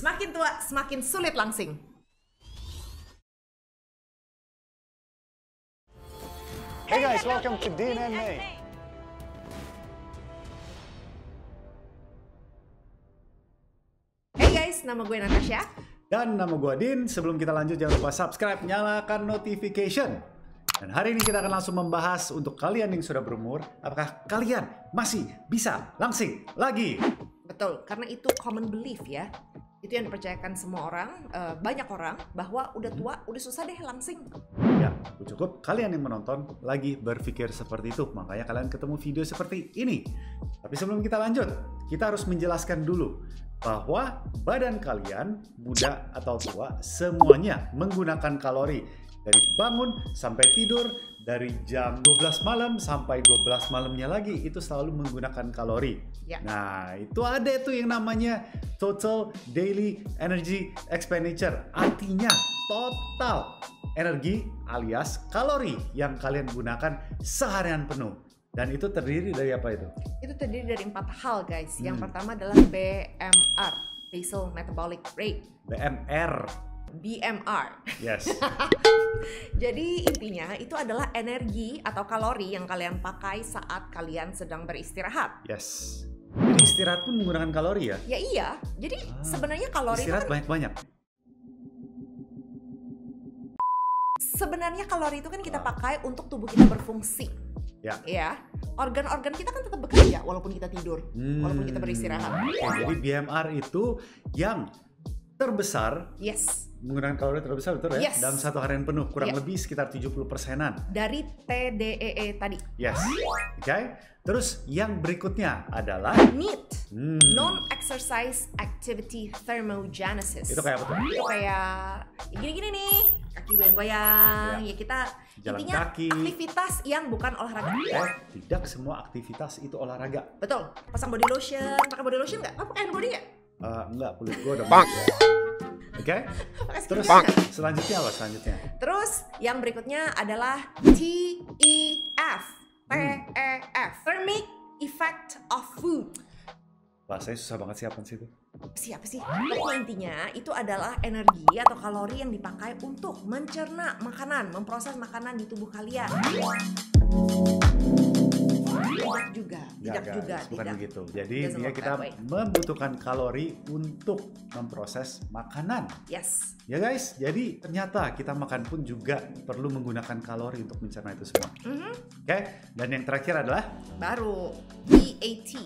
Semakin tua, semakin sulit langsing. Hey guys, welcome to Dean and May. Hey guys, nama gue Natasha. Dan nama gue Din. Sebelum kita lanjut, jangan lupa subscribe, nyalakan notification. Dan hari ini kita akan langsung membahas untuk kalian yang sudah berumur, apakah kalian masih bisa langsing lagi? Betul, karena itu common belief ya. Itu yang dipercayakan semua orang, banyak orang, bahwa udah tua, udah susah deh langsing. Ya, cukup kalian yang menonton lagi berpikir seperti itu. Makanya kalian ketemu video seperti ini. Tapi sebelum kita lanjut, kita harus menjelaskan dulu bahwa badan kalian, muda atau tua, semuanya menggunakan kalori. Dari bangun sampai tidur, dari jam 12 malam sampai 12 malamnya lagi, itu selalu menggunakan kalori. Ya. Nah, itu ada tuh yang namanya Total Daily Energy Expenditure. Artinya total energi alias kalori yang kalian gunakan seharian penuh. Dan itu terdiri dari apa itu? Itu terdiri dari 4 hal guys. Yang pertama adalah BMR, Basal Metabolic Rate. BMR. Yes. Jadi intinya itu adalah energi atau kalori yang kalian pakai saat kalian sedang beristirahat. Yes. Jadi istirahat pun menggunakan kalori ya? Ya iya. Jadi sebenarnya kalori istirahat itu kan banyak-banyak. Sebenarnya kalori itu kan kita pakai untuk tubuh kita berfungsi. Ya. Ya. Organ-organ kita kan tetap bekerja walaupun kita tidur, walaupun kita beristirahat. Oke, jadi BMR itu yang terbesar. Yes. Menggunakan kalori terbesar, betul ya? Yes. Dalam satu harian penuh, kurang lebih sekitar 70%-an. Dari TDEE tadi. Yes. Oke. Terus yang berikutnya adalah NEAT, Non-Exercise Activity Thermogenesis. Itu kayak apa tuh? Itu kayak gini-gini nih, kaki goyang-goyang. Ya kita jalan intinya kaki. aktivitas yang bukan olahraga. Tidak semua aktivitas itu olahraga. Betul. Pasang body lotion, pakai body lotion nggak? Kamu pakai hand body nggak? Enggak, kulit gue udah Oke. Terus selanjutnya apa selanjutnya? Terus yang berikutnya adalah TEF. TEF. Thermic Effect of Food. Bahasanya susah banget sih, apa sih itu? Siapa sih? Pokoknya intinya itu adalah energi atau kalori yang dipakai untuk mencerna makanan, memproses makanan di tubuh kalian. Tidak juga. Bukan begitu. Jadi Doesn't dia work kita that way. membutuhkan kalori untuk memproses makanan. Yes. Ya guys, jadi ternyata kita makan pun juga perlu menggunakan kalori untuk mencerna itu semua. Oke, dan yang terakhir adalah Baru EAT.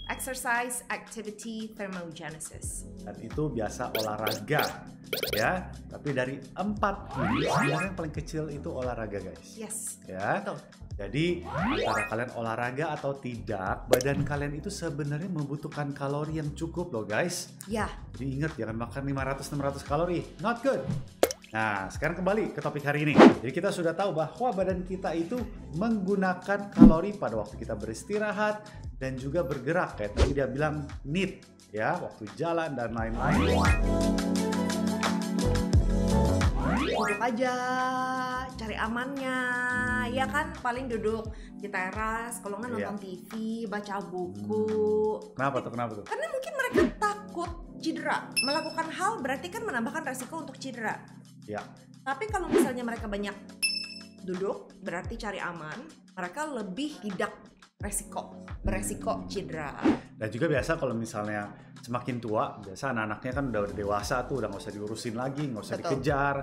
Exercise Activity Thermogenesis. dan itu biasa olahraga, ya. Tapi dari 4 ini sebenarnya yang paling kecil itu olahraga guys. Yes. Ya. Betul. Jadi antara kalian olahraga atau tidak, badan kalian itu sebenarnya membutuhkan kalori yang cukup loh guys. Ya. Jadi ingat, jangan makan 500-600 kalori, not good. Nah, sekarang kembali ke topik hari ini. Jadi kita sudah tahu bahwa badan kita itu menggunakan kalori pada waktu kita beristirahat dan juga bergerak. Kayak tadi dia bilang NEAT, ya, waktu jalan dan lain-lain. Duduk aja, cari amannya, ya kan? Paling duduk di teras, kalau nggak nonton TV, baca buku. Kenapa tuh? Karena mungkin mereka takut cedera. Melakukan hal berarti kan menambahkan resiko untuk cedera. Ya. Tapi kalau misalnya mereka banyak duduk, berarti cari aman, mereka lebih tidak beresiko cedera. Dan juga biasa kalau misalnya semakin tua, biasa anak-anaknya kan udah dewasa tuh, udah nggak usah diurusin lagi, nggak usah dikejar.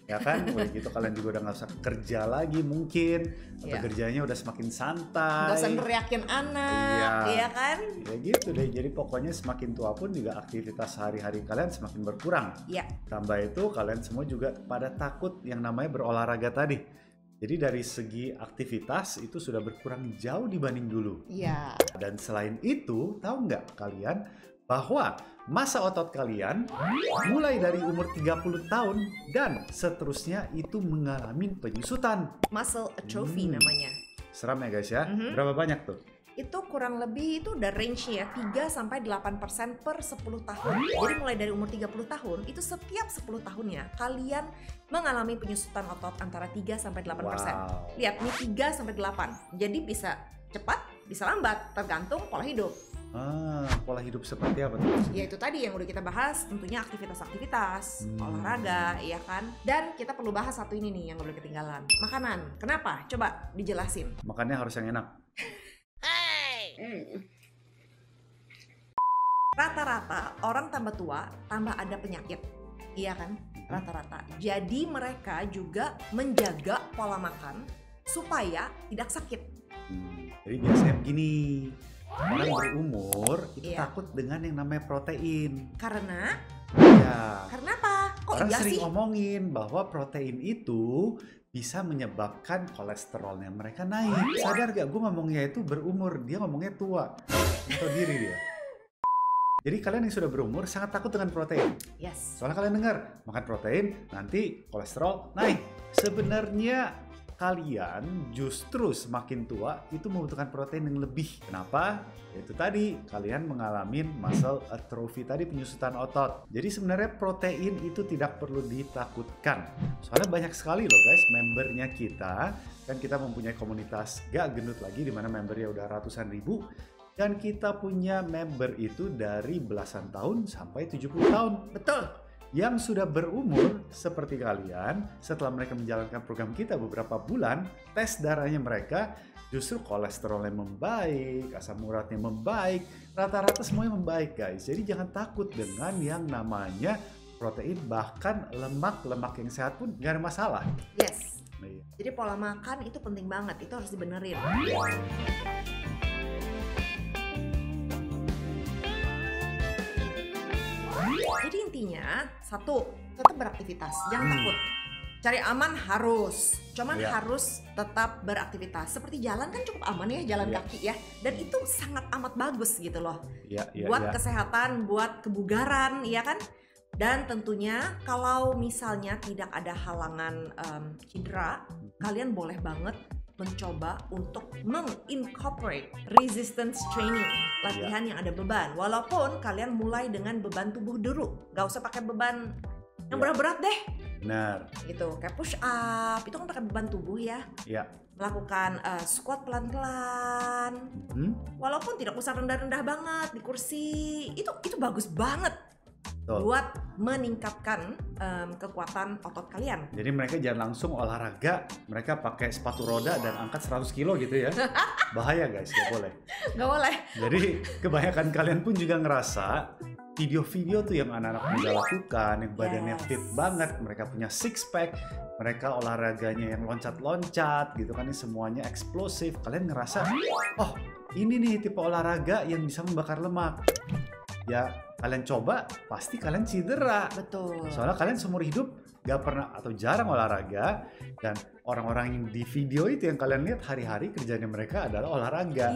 Ya kan, udah gitu kalian juga udah nggak usah kerja lagi mungkin, atau kerjanya udah semakin santai. Nggak usah neriakin anak, iya kan? Ya gitu deh, jadi pokoknya semakin tua pun juga aktivitas sehari-hari kalian semakin berkurang. Iya. Tambah itu kalian semua juga pada takut yang namanya berolahraga tadi. Jadi dari segi aktivitas itu sudah berkurang jauh dibanding dulu. Iya. Dan selain itu, tahu nggak kalian bahwa masa otot kalian mulai dari umur 30 tahun dan seterusnya itu mengalami penyusutan. Muscle atrophy namanya. Seram ya guys ya. Berapa banyak tuh? Itu kurang lebih itu udah range-nya ya 3-8% per 10 tahun. Jadi mulai dari umur 30 tahun itu setiap 10 tahunnya kalian mengalami penyusutan otot antara 3-8%. Wow. Lihat nih 3-8. Jadi bisa cepat, bisa lambat, tergantung pola hidup. Pola hidup seperti apa tuh? Ya itu tadi yang udah kita bahas, tentunya aktivitas-aktivitas, olahraga, ya kan. Dan kita perlu bahas satu ini nih yang gak boleh ketinggalan, makanan. Kenapa? Coba dijelasin. Makannya harus yang enak. Rata-rata orang tambah tua, tambah ada penyakit, iya kan? Rata-rata. Jadi mereka juga menjaga pola makan supaya tidak sakit. Jadi biasanya begini, orang berumur itu takut dengan yang namanya protein. Karena apa? Kok orang iya sering sih? ngomongin bahwa protein itu bisa menyebabkan kolesterolnya mereka naik. Sadar gak? Gue ngomongnya itu berumur, dia ngomongnya tua. Atau diri dia. Jadi kalian yang sudah berumur sangat takut dengan protein. Yes. Soalnya kalian dengar, makan protein nanti kolesterol naik. Sebenarnya kalian justru semakin tua itu membutuhkan protein yang lebih. Kenapa? Yaitu tadi kalian mengalami muscle atrophy tadi, penyusutan otot. Jadi sebenarnya protein itu tidak perlu ditakutkan. Soalnya banyak sekali loh guys membernya kita, dan kita mempunyai komunitas gak gendut lagi di mana membernya udah ratusan ribu. Dan kita punya member itu dari belasan tahun sampai 70 tahun. Betul. Yang sudah berumur seperti kalian, setelah mereka menjalankan program kita beberapa bulan, tes darahnya mereka justru kolesterolnya membaik, asam uratnya membaik, rata-rata semuanya membaik guys. Jadi jangan takut dengan yang namanya protein, bahkan lemak yang sehat pun gak ada masalah. Yes. Jadi pola makan itu penting banget, itu harus dibenerin. Jadi intinya, satu, tetap beraktivitas, jangan takut. Cari aman harus, cuman harus tetap beraktivitas. Seperti jalan kan cukup aman ya, jalan kaki ya. Dan itu sangat amat bagus gitu loh. Buat kesehatan, buat kebugaran, ya kan? Dan tentunya kalau misalnya tidak ada halangan cedera, kalian boleh banget mencoba untuk mengincorporate resistance training, latihan yang ada beban. Walaupun kalian mulai dengan beban tubuh dulu, gak usah pakai beban yang berat-berat deh. Benar. Gitu, kayak push up, itu kan pakai beban tubuh ya. Melakukan squat pelan-pelan, walaupun tidak usah rendah-rendah banget di kursi, itu bagus banget. Buat meningkatkan kekuatan otot kalian. Jadi mereka jangan langsung olahraga, mereka pakai sepatu roda dan angkat 100 kilo gitu ya. Bahaya guys, gak boleh. Gak boleh. Jadi kebanyakan kalian pun juga ngerasa video-video tuh yang anak-anak muda lakukan, yang badannya fit banget, mereka punya six pack, mereka olahraganya yang loncat-loncat gitu kan, ini semuanya eksplosif. Kalian ngerasa, oh ini nih tipe olahraga yang bisa membakar lemak. Ya kalian coba, pasti kalian cedera. Betul. Soalnya kalian seumur hidup gak pernah atau jarang olahraga, dan orang-orang yang di video itu yang kalian lihat hari-hari kerjanya mereka adalah olahraga.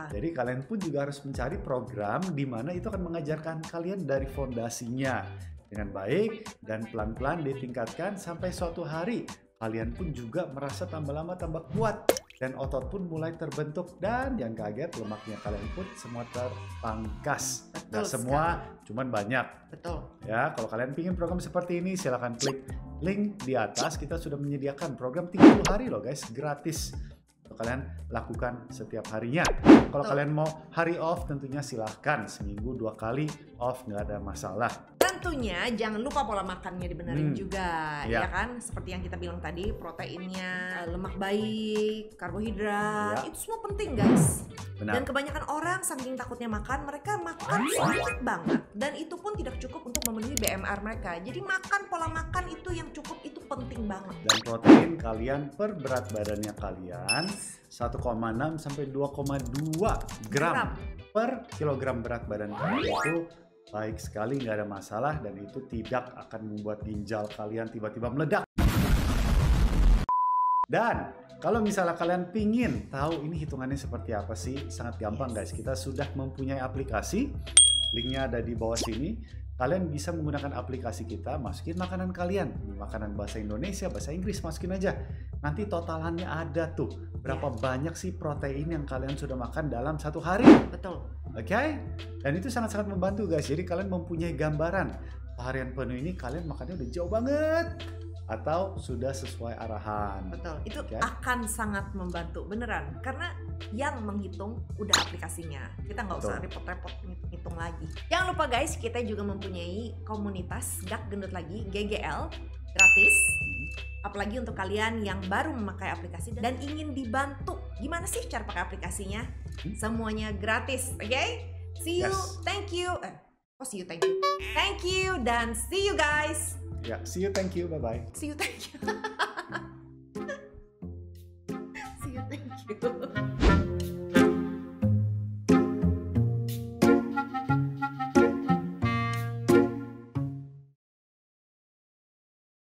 Jadi kalian pun juga harus mencari program di mana itu akan mengajarkan kalian dari fondasinya dengan baik dan pelan-pelan ditingkatkan sampai suatu hari kalian pun juga merasa tambah lama tambah kuat. Dan otot pun mulai terbentuk, dan jangan kaget lemaknya kalian pun semua terpangkas. Nah, semua cuman banyak. Betul. Ya, kalau kalian pingin program seperti ini silahkan klik link di atas. Kita sudah menyediakan program 30 hari loh guys, gratis. Untuk kalian lakukan setiap harinya. Kalau kalian mau hari off tentunya silahkan, seminggu 2 kali off, nggak ada masalah. Tentunya jangan lupa pola makannya dibenerin juga, ya kan? Seperti yang kita bilang tadi, proteinnya, lemak baik, karbohidrat, itu semua penting guys. Dan kebanyakan orang saking takutnya makan, mereka makan sedikit banget, dan itu pun tidak cukup untuk memenuhi BMR mereka. Jadi makan pola makan itu yang cukup, itu penting banget. Dan protein kalian per berat badannya kalian 1,6 sampai 2,2 gram per kilogram berat badan kalian itu baik sekali, nggak ada masalah, dan itu tidak akan membuat ginjal kalian tiba-tiba meledak. Dan kalau misalnya kalian pingin tahu ini hitungannya seperti apa sih, sangat gampang guys. Kita sudah mempunyai aplikasi, linknya ada di bawah sini. Kalian bisa menggunakan aplikasi kita, masukin makanan kalian, makanan bahasa Indonesia, bahasa Inggris, masukin aja. Nanti totalannya ada tuh, berapa banyak sih protein yang kalian sudah makan dalam satu hari. Betul. Oke? Dan itu sangat-sangat membantu guys. Jadi kalian mempunyai gambaran seharian penuh ini kalian makannya udah jauh banget. atau sudah sesuai arahan. Betul, itu Oke. akan sangat membantu beneran karena yang menghitung udah aplikasinya. Kita nggak usah Betul. repot-repot ngitung lagi. Jangan lupa guys, kita juga mempunyai komunitas Gak Gendut Lagi GGL gratis. Apalagi untuk kalian yang baru memakai aplikasi dan ingin dibantu. Gimana sih cara pakai aplikasinya? Semuanya gratis, oke? See you, Yes. thank you. See you, thank you. Thank you dan see you guys. Ya, see you, thank you, bye-bye. See you, thank you. See you, thank you.